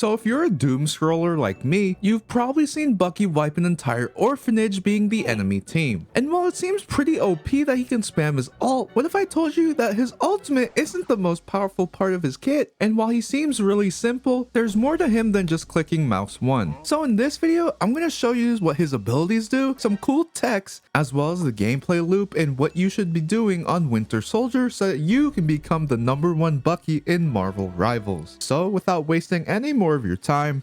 So if you're a doom scroller like me, you've probably seen Bucky wipe an entire orphanage being the enemy team. And while it seems pretty OP that he can spam his ult, what if I told you that his ultimate isn't the most powerful part of his kit? And while he seems really simple, there's more to him than just clicking mouse 1. So in this video, I'm going to show you what his abilities do, some cool techs, as well as the gameplay loop and what you should be doing on Winter Soldier so that you can become the #1 Bucky in Marvel Rivals. So without wasting any more of your time,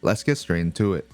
let's get straight into it.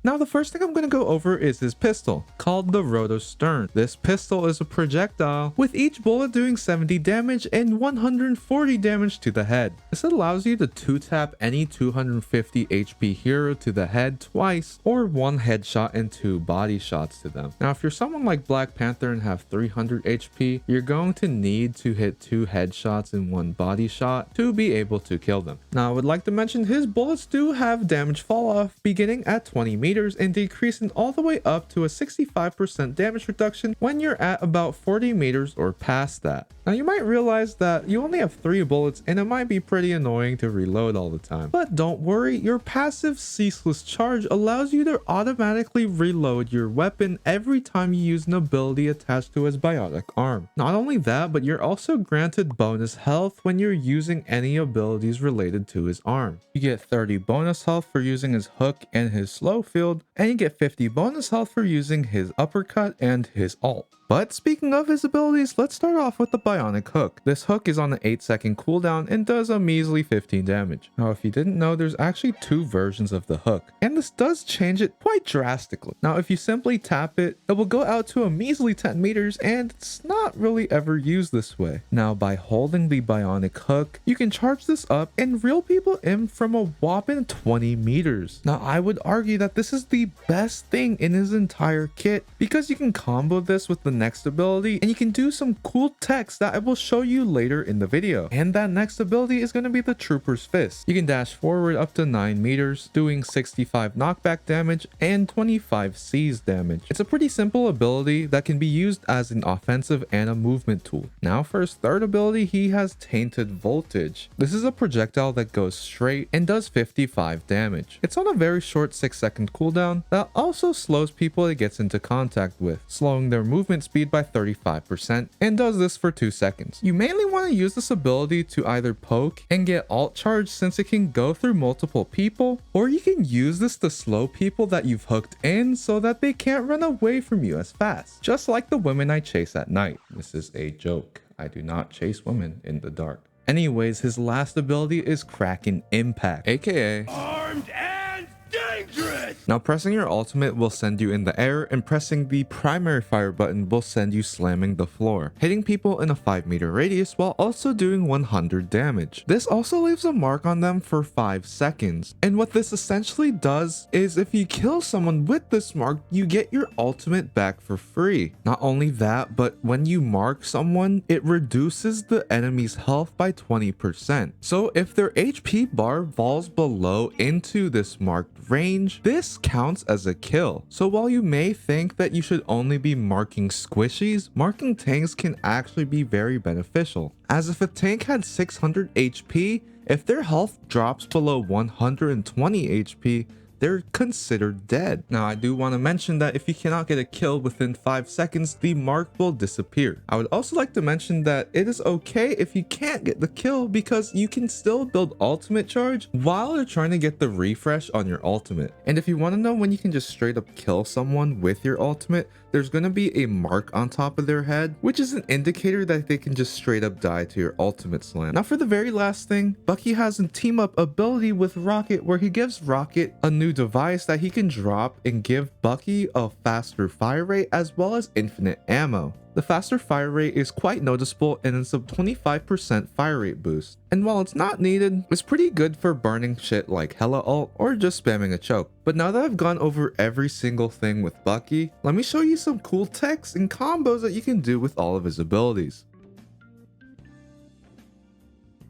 Now the first thing I'm going to go over is his pistol, called the Rotostern. This pistol is a projectile, with each bullet doing 70 damage and 140 damage to the head. This allows you to 2-tap any 250 HP hero to the head twice, or 1 headshot and 2 body shots to them. Now if you're someone like Black Panther and have 300 HP, you're going to need to hit 2 headshots and 1 body shot to be able to kill them. Now I would like to mention his bullets do have damage fall off beginning at 20 meters and decreasing all the way up to a 65% damage reduction when you're at about 40 meters or past that. Now you might realize that you only have 3 bullets and it might be pretty annoying to reload all the time. But don't worry, your passive ceaseless charge allows you to automatically reload your weapon every time you use an ability attached to his biotic arm. Not only that, but you're also granted bonus health when you're using any abilities related to his arm. You get 30 bonus health for using his hook and his slow field, and you get 50 bonus health for using his uppercut and his ult. But speaking of his abilities, let's start off with the bionic hook. This hook is on an 8-second cooldown and does a measly 15 damage. Now if you didn't know, there's actually 2 versions of the hook, and this does change it quite drastically. Now if you simply tap it, it will go out to a measly 10 meters and it's not really ever used this way. Now by holding the bionic hook, you can charge this up and reel people in from a whopping 20 meters. Now I would argue that this is the best thing in his entire kit because you can combo this with the next ability and you can do some cool techs that I will show you later in the video. And that next ability is going to be the Trooper's Fist. You can dash forward up to 9 meters, doing 65 knockback damage and 25 seize damage. It's a pretty simple ability that can be used as an offensive and a movement tool. Now for his third ability, he has Tainted Voltage. This is a projectile that goes straight and does 55 damage. It's on a very short 6-second cooldown that also slows people it gets into contact with, slowing their movement speed by 35%, and does this for 2 seconds. You mainly want to use this ability to either poke and get alt charge since it can go through multiple people, or you can use this to slow people that you've hooked in so that they can't run away from you as fast. Just like the women I chase at night. This is a joke. I do not chase women in the dark. Anyways, his last ability is Kraken Impact, aka Armed and Dangerous! Now pressing your ultimate will send you in the air, and pressing the primary fire button will send you slamming the floor, hitting people in a 5-meter radius while also doing 100 damage. This also leaves a mark on them for 5 seconds. And what this essentially does is if you kill someone with this mark, you get your ultimate back for free. Not only that, but when you mark someone, it reduces the enemy's health by 20%. So if their HP bar falls below into this marked range, this counts as a kill. So while you may think that you should only be marking squishies, marking tanks can actually be very beneficial. As if a tank had 600 HP, if their health drops below 120 HP, they're considered dead. Now I do want to mention that if you cannot get a kill within 5 seconds, the mark will disappear. I would also like to mention that it is okay if you can't get the kill because you can still build ultimate charge while you're trying to get the refresh on your ultimate. And if you want to know when you can just straight up kill someone with your ultimate, there's going to be a mark on top of their head, which is an indicator that they can just straight up die to your ultimate slam. Now for the very last thing, Bucky has a team up ability with Rocket where he gives Rocket a new device that he can drop and give Bucky a faster fire rate as well as infinite ammo. The faster fire rate is quite noticeable and it's a 25% fire rate boost. And while it's not needed, it's pretty good for burning shit like Hella ult or just spamming a choke. But now that I've gone over every single thing with Bucky, let me show you some cool techs and combos that you can do with all of his abilities.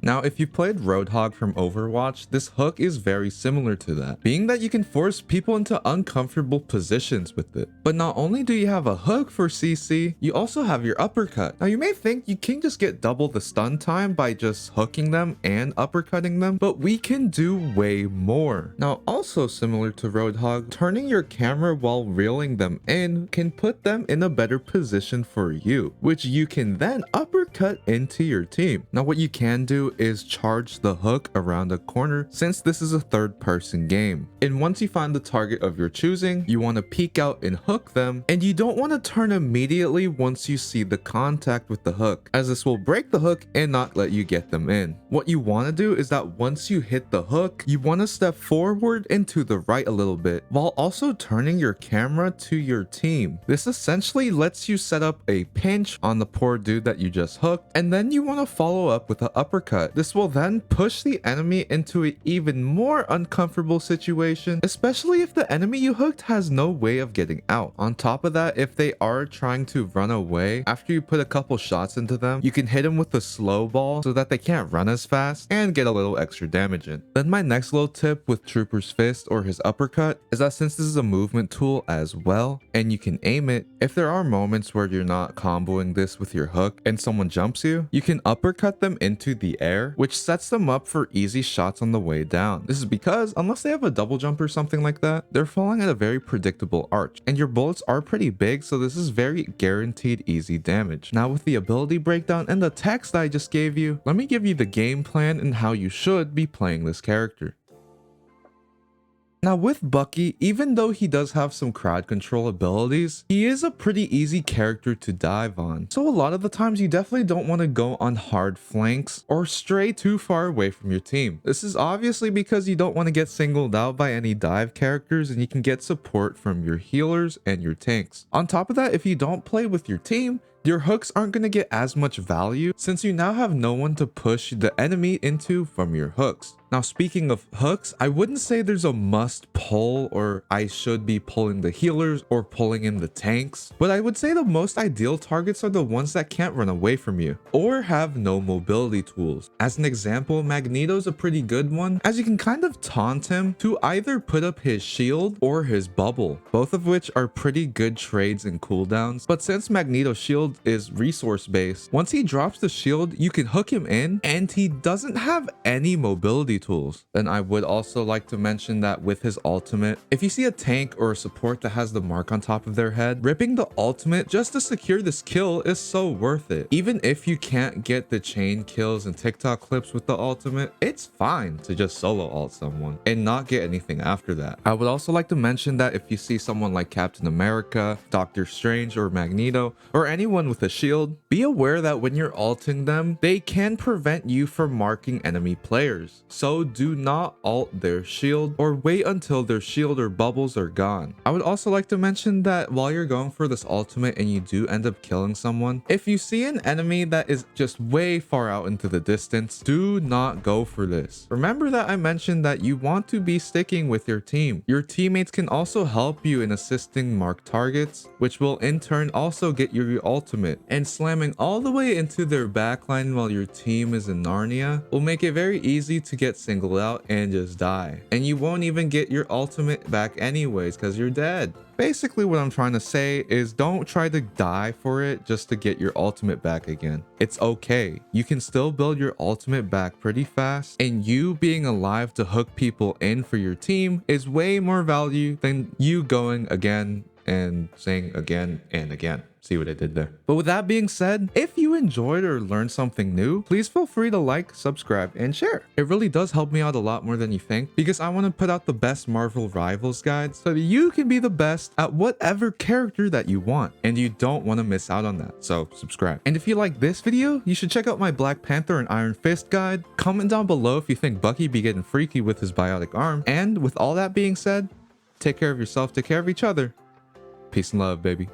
Now, if you've played Roadhog from Overwatch, this hook is very similar to that, being that you can force people into uncomfortable positions with it. But not only do you have a hook for CC, you also have your uppercut. Now, you may think you can just get double the stun time by just hooking them and uppercutting them, but we can do way more. Now, also similar to Roadhog, turning your camera while reeling them in can put them in a better position for you, which you can then uppercut into your team. Now, what you can do is charge the hook around a corner, since this is a third-person game. And once you find the target of your choosing, you want to peek out and hook them, and you don't want to turn immediately once you see the contact with the hook, as this will break the hook and not let you get them in. What you want to do is that once you hit the hook, you want to step forward and to the right a little bit, while also turning your camera to your team. This essentially lets you set up a pinch on the poor dude that you just hooked, and then you want to follow up with an uppercut. This will then push the enemy into an even more uncomfortable situation, especially if the enemy you hooked has no way of getting out. On top of that, if they are trying to run away, after you put a couple shots into them, you can hit them with a slow ball so that they can't run as fast and get a little extra damage in. Then my next little tip with Trooper's Fist or his uppercut is that since this is a movement tool as well, and you can aim it, if there are moments where you're not comboing this with your hook and someone jumps you, you can uppercut them into the air, which sets them up for easy shots on the way down. This is because unless they have a double jump or something like that, they're falling at a very predictable arch, and your bullets are pretty big, so this is very guaranteed easy damage. Now, with the ability breakdown and the text I just gave you, let me give you the game plan and how you should be playing this character. Now, with Bucky, even though he does have some crowd control abilities, he is a pretty easy character to dive on. So a lot of the times you definitely don't want to go on hard flanks or stray too far away from your team. This is obviously because you don't want to get singled out by any dive characters, and you can get support from your healers and your tanks. On top of that, if you don't play with your team, your hooks aren't going to get as much value since you now have no one to push the enemy into from your hooks. Now, speaking of hooks, I wouldn't say there's a must pull or I should be pulling the healers or pulling in the tanks, but I would say the most ideal targets are the ones that can't run away from you or have no mobility tools. As an example, Magneto's a pretty good one, as you can kind of taunt him to either put up his shield or his bubble, both of which are pretty good trades and cooldowns. But since Magneto's shield is resource based, once he drops the shield, you can hook him in and he doesn't have any mobility tools. Then I would also like to mention that with his ultimate, if you see a tank or a support that has the mark on top of their head, ripping the ultimate just to secure this kill is so worth it. Even if you can't get the chain kills and TikTok clips with the ultimate, it's fine to just solo ult someone and not get anything after that. I would also like to mention that if you see someone like Captain America, Doctor Strange, or Magneto, or anyone with a shield, be aware that when you're ulting them, they can prevent you from marking enemy players. So do not ult their shield or wait until their shield or bubbles are gone. I would also like to mention that while you're going for this ultimate and you do end up killing someone, if you see an enemy that is just way far out into the distance, do not go for this. Remember that I mentioned that you want to be sticking with your team. Your teammates can also help you in assisting marked targets, which will in turn also get you your ultimate, and slamming all the way into their backline while your team is in Narnia will make it very easy to get singled out and just die, and you won't even get your ultimate back anyways because you're dead. Basically, what I'm trying to say is don't try to die for it just to get your ultimate back again. It's okay. You can still build your ultimate back pretty fast, and you being alive to hook people in for your team is way more value than you going again and saying again and again. See what I did there? But with that being said, if you enjoyed or learned something new, please feel free to like, subscribe, and share. It really does help me out a lot more than you think, because I want to put out the best Marvel Rivals guide so that you can be the best at whatever character that you want, and you don't want to miss out on that. So subscribe. And if you like this video, you should check out my Black Panther and Iron Fist guide. Comment down below if you think Bucky be getting freaky with his biotic arm. And with all that being said, take care of yourself, take care of each other. Peace and love, baby.